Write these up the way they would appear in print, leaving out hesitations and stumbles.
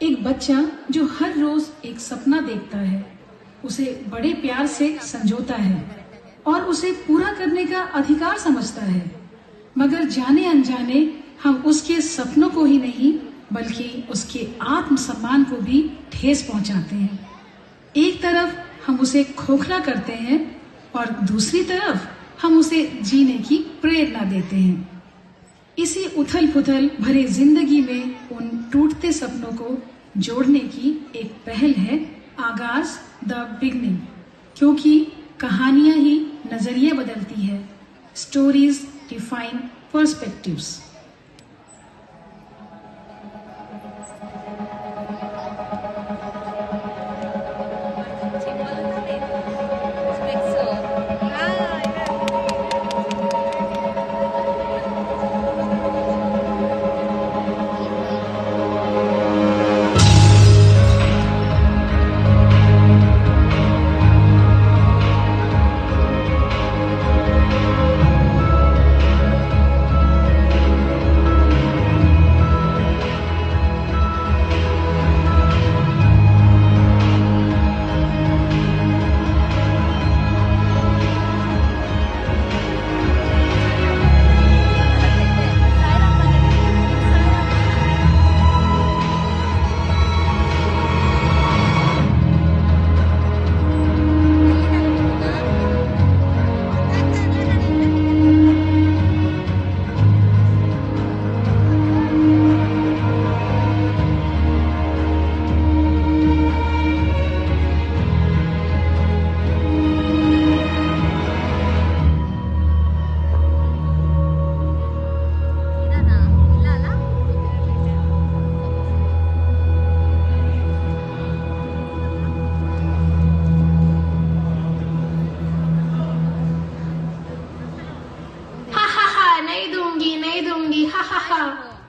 एक बच्चा जो हर रोज एक सपना देखता है, उसे बड़े प्यार से संजोता है और उसे पूरा करने का अधिकार समझता है, मगर जाने अनजाने हम उसके सपनों को ही नहीं बल्कि उसके आत्मसम्मान को भी ठेस पहुंचाते हैं। एक तरफ हम उसे खोखला करते हैं और दूसरी तरफ हम उसे जीने की प्रेरणा देते हैं। इसी उथल पुथल भरे जिंदगी में उन टूटते सपनों को जोड़ने की एक पहल है आगाज द बिगनिंग, क्योंकि कहानियां ही नजरिया बदलती है। Stories define perspectives.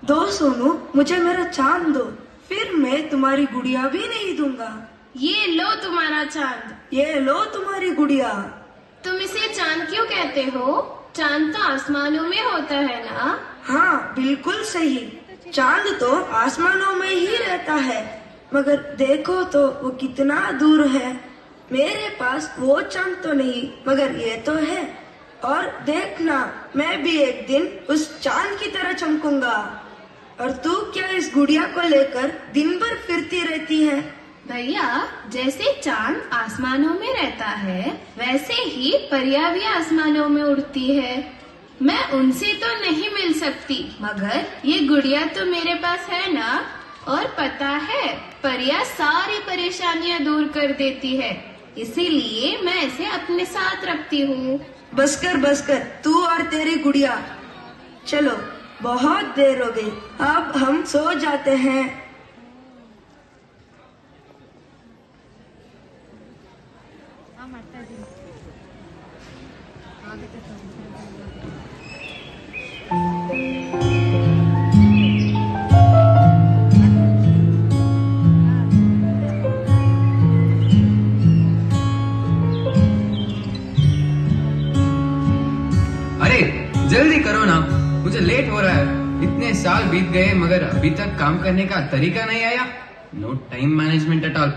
दो सोनू, मुझे मेरा चांद दो, फिर मैं तुम्हारी गुड़िया भी नहीं दूंगा। ये लो तुम्हारा चांद। ये लो तुम्हारी गुड़िया। तुम इसे चांद क्यों कहते हो? चांद तो आसमानों में होता है ना? हाँ, बिल्कुल सही। चांद तो आसमानों में ही रहता है, मगर देखो तो वो कितना दूर है। मेरे पास वो चांद तो नहीं, मगर ये तो है। और देखना, मैं भी एक दिन उस चांद की तरह चमकूंगा। और तू क्या इस गुड़िया को लेकर दिन भर फिरती रहती है? भैया, जैसे चांद आसमानों में रहता है, वैसे ही परियां भी आसमानों में उड़ती है। मैं उनसे तो नहीं मिल सकती, मगर ये गुड़िया तो मेरे पास है ना। और पता है, परियां सारी परेशानियां दूर कर देती है, इसीलिए मैं इसे अपने साथ रखती हूँ। बस कर, तू और तेरी गुड़िया। चलो, बहुत देर हो गई, अब हम सो जाते हैं। अरे जल्दी करो ना, मुझे लेट हो रहा है। इतने साल बीत गए मगर अभी तक काम करने का तरीका नहीं आया। No time management at all.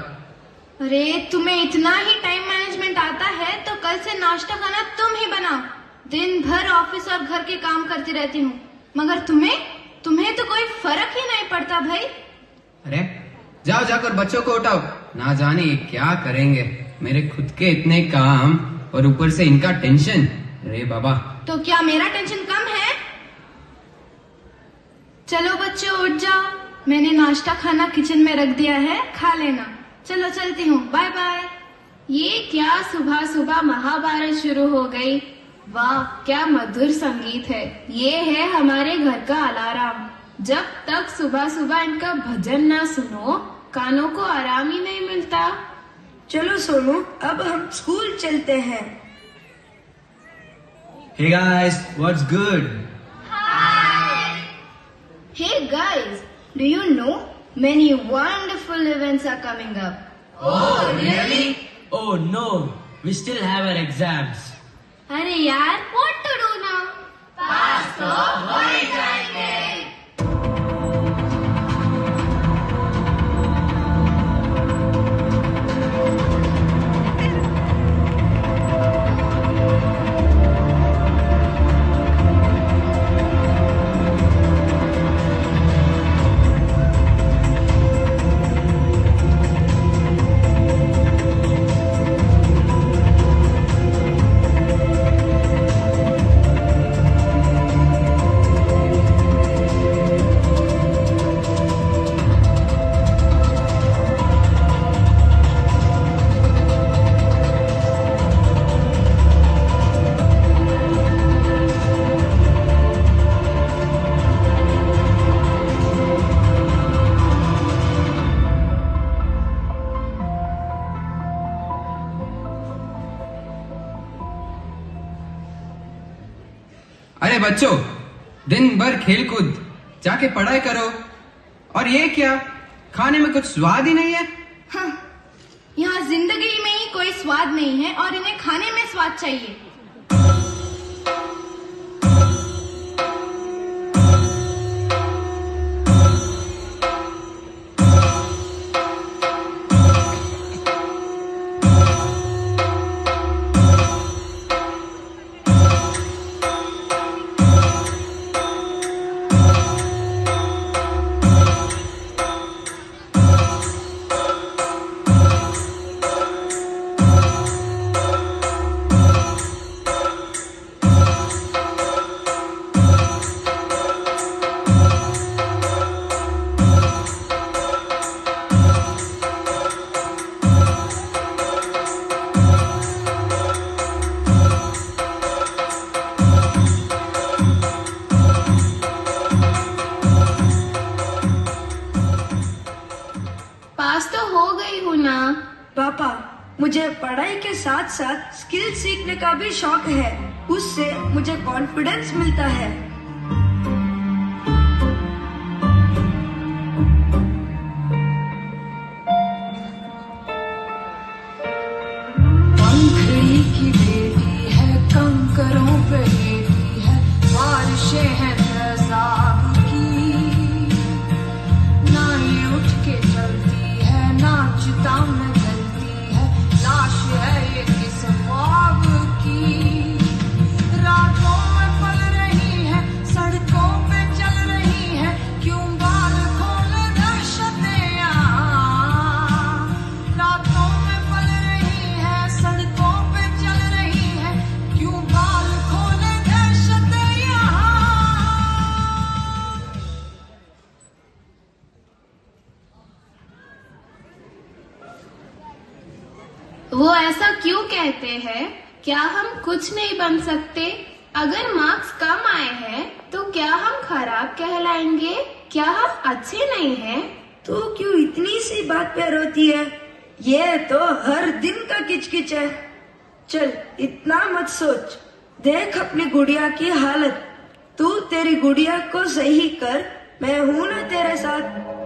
अरे तुम्हें इतना ही टाइम मैनेजमेंट आता है तो कल से नाश्ता खाना तुम ही बनाओ। दिन भर ऑफिस और घर के काम करती रहती हूँ, मगर तुम्हें तो कोई फर्क ही नहीं पड़ता भाई। अरे जाओ, जाकर बच्चों को उठाओ, ना जाने ये क्या करेंगे। मेरे खुद के इतने काम और ऊपर से इनका टेंशन। अरे बाबा, तो क्या मेरा टेंशन कम है? चलो बच्चों, उठ जाओ। मैंने नाश्ता खाना किचन में रख दिया है, खा लेना। चलो चलती हूँ, बाय बाय। ये क्या सुबह सुबह महाभारत शुरू हो गई। वाह, क्या मधुर संगीत है। ये है हमारे घर का अलार्म। जब तक सुबह सुबह इनका भजन ना सुनो, कानों को आराम ही नहीं मिलता। चलो सोनू, अब हम स्कूल चलते हैं। Hey guys, what's good? Hey guys, do you know many wonderful events are coming up? Oh, really? Oh no, we still have our exams. अरे यार, what to do now? पास तो हो ही जाएंगे। बच्चों, दिन भर खेल कूद, जाके पढ़ाई करो। और ये क्या, खाने में कुछ स्वाद ही नहीं है। हाँ, यहाँ जिंदगी में ही कोई स्वाद नहीं है और इन्हें खाने में स्वाद चाहिए। पास तो हो गई हूँ ना। पापा, मुझे पढ़ाई के साथ साथ स्किल सीखने का भी शौक है। उससे मुझे कॉन्फिडेंस मिलता है। पंखड़ी की बेटी है, कंकरों पे लेटी है, बारिशें हैं फैजाब की। ना ये उठ के चलती है, ना चिता में गलती है, लाश है ये किस ख्वाब की। रातों में पल रही है, सड़कों पे चल रही है, क्यों बाल खोले दहशतें यहाँ। रातों में पल रही है, सड़कों पे चल रही है, क्यों बाल खोले दहशतें यहाँ। वो ऐसा क्यों कहते हैं? क्या हम कुछ नहीं बन सकते? अगर मार्क्स कम आए हैं तो क्या हम खराब कहलाएंगे? क्या हम अच्छे नहीं हैं? तू क्यों इतनी सी बात पे रोती है? ये तो हर दिन का किचकिच है। चल, इतना मत सोच। देख अपनी गुड़िया की हालत। तू तेरी गुड़िया को सही कर, मैं हूं ना तेरे साथ।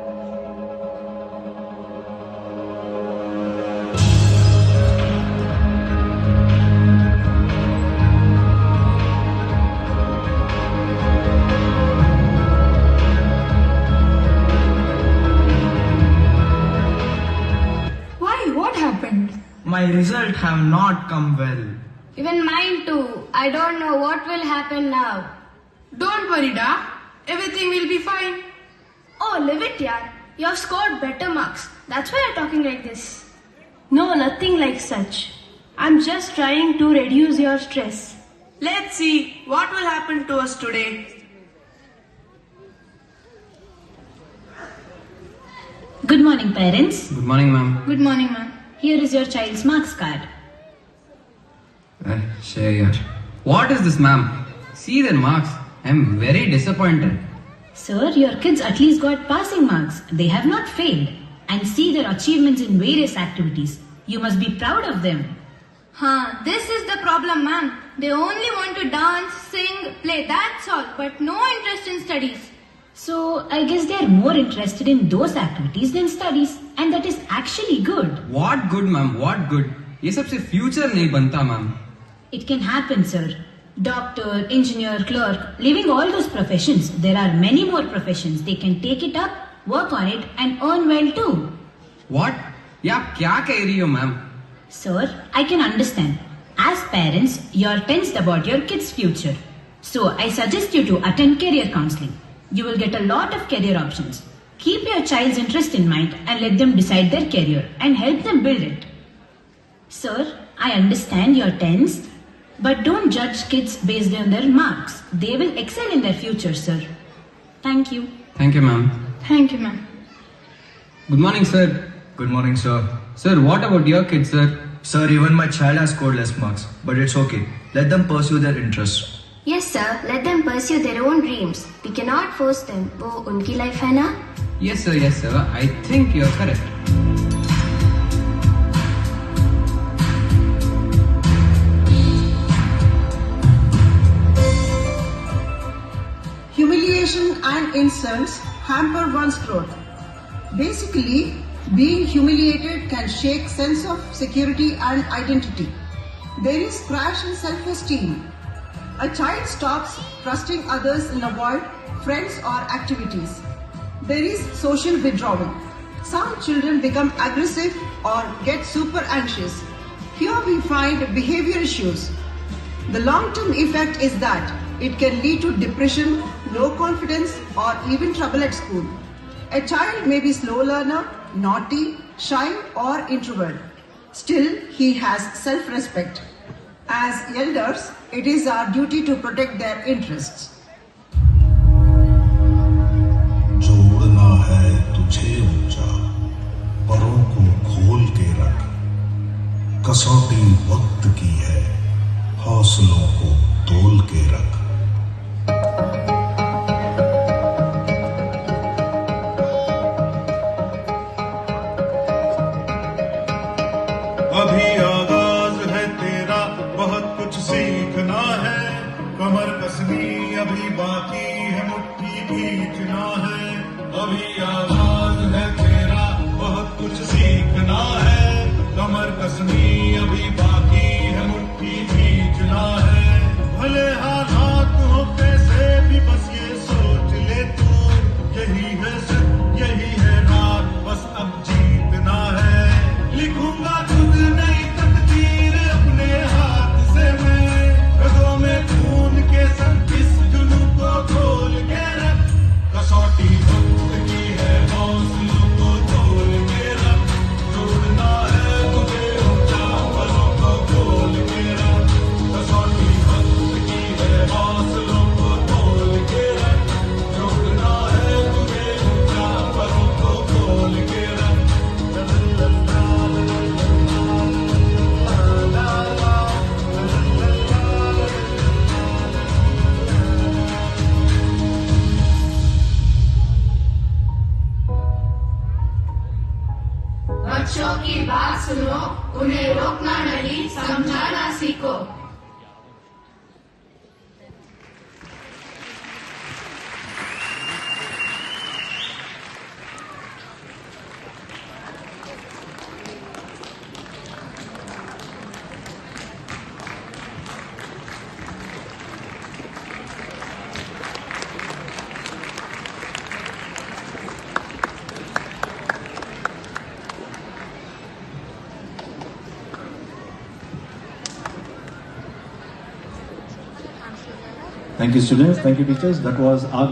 Why? What happened? My result have not come well. Even mine too. I don't know what will happen now. Don't worry, Da. Everything will be fine. Oh, leave it, yaar. You have scored better marks. That's why you're talking like this. No, nothing like such. I'm just trying to reduce your stress. Let's see what will happen to us today. Good morning, parents. Good morning, ma'am. Good morning, ma'am. Here is your child's marks card. Share here. What is this, ma'am? See their marks. I'm very disappointed. Sir, your kids at least got passing marks. They have not failed. And see their achievements in various activities. You must be proud of them. This is the problem, ma'am. They only want to dance, sing, play, that's all, but no interest in studies. So, I guess they are more interested in those activities than studies. And that is actually good. What good, ma'am? What good? ये सबसे future नहीं बनता, ma'am. It can happen, sir. Doctor, engineer, clerk, leaving all those professions, there are many more professions. They can take it up, work on it, and earn well too. What? ये आप क्या कह रही हो, ma'am? Sir, I can understand. As parents, you're tensed about your kids' future. So, I suggest you to attend career counseling. You will get a lot of career options. Keep your child's interest in mind and let them decide their career and help them build it. Sir, I understand you're tensed, but don't judge kids based on their marks. They will excel in their future, sir. Thank you. Thank you, ma'am. Thank you, ma'am. Good morning, sir. Good morning, sir. Sir, what about your kids, sir? Sir, even my child has scored less marks, but it's okay. Let them pursue their interests. Yes, sir. Let them pursue their own dreams. We cannot force them. वो उनकी life है ना? Yes, sir. Yes, sir. I think you're correct. and insults hamper one's growth. Basically, being humiliated can shake sense of security and identity. There is crash in self-esteem. A child stops trusting others in the world, friends or activities. There is social withdrawal. Some children become aggressive or get super anxious. Here we find behavior issues. The long-term effect is that it can lead to depression, low confidence or even trouble at school. A child may be slow learner, naughty, shy or introvert. Still, he has self-respect. As elders, it is our duty to protect their interests. जोड़ना है तुझे ऊंचा, परों को खोल के रख, कसौटी वक्त की है, हौसलों को तोल के रख। अभी आगाज है तेरा, बहुत कुछ सीखना है, कमर कसनी अभी बाकी है, मुट्ठी खींचना है। अभी आगाज है तेरा, बहुत कुछ सीखना है, कमर कसनी अभी बाकी है, मुट्ठी खींचना है। भले हालात हो कैसे भी बस ये सोच ले तू, यही है सच यही है रात, बस अब जीतना है। लिखूंगा खुद नई तकदीर अपने हाथ से मैं, रगों में खून के संग इस जुनून को खोल के रख, कसौटी वक्त की है, हौसलों को तोल के रख, जोड़ना है तुझे ऊंचा, परों को खोल के रख, कसौटी वक्त की है, हौसलों को तोल के रख, जोड़ना है तुझे ऊंचा, परों को खोल के रख। बच्चों की बात सुनो, उन्हें रोकना नहीं, समझाना सीखो। Thank you, students. Thank you, teachers. That was our